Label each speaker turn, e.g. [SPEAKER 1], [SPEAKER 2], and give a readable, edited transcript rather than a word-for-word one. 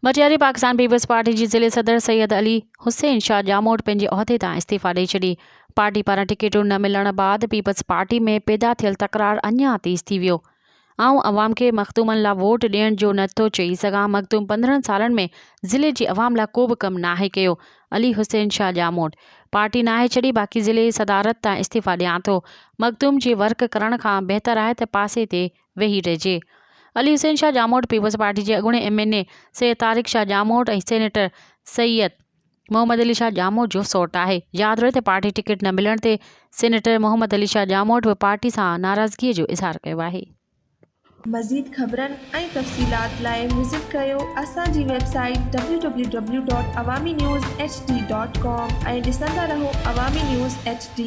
[SPEAKER 1] Matiari Pakistan peoples party जी ज़िले सदर सैयद अली हुसैन शाह जामोट पंहिंजे उहिदे तां इस्तीफ़ा ॾेई छॾी। पार्टी पारां टिकटूं न मिलण बाद पीपल्स पार्टी में पैदा थियल तकरार अञा तेज़ थी वियो। आऊं अवाम खे मखदूमन लाइ वोट ॾियण जो नथो चई सघां। मखदूम 15 सालनि में ज़िले जी अवाम लाइ को बि कमु नाहे कयो। अली हुसैन शाह जामोट पार्टी नाहे छॾी, बाक़ी ज़िले सदारत तां इस्तीफ़ा ॾियां थो। मखदूम जी वर्क करण खां बहितर आहे त पासे ते वेही रहिजे। अली हुसैन शाह जामोट पीपल्स पार्टी जे अॻूणे MNA सैयद तारिक शाह जामोट ऐं सेनेटर सैयद मोहम्मद अली शाह जामोट जो सौट आहे। यादि रहे त पार्टी टिकट न मिलण ते सेनेटर मोहम्मद अली शाह जामोट बि पार्टी सां नाराज़गीअ जो इज़हार कयो आहे।
[SPEAKER 2] मज़ीद ख़बरनि ऐं तफ़सीलात लाइ विज़िट कयो असांजी वेबसाइट www.awamiNewsHD.com ऐं ॾिसंदा रहो अवामी न्यूज़ HD।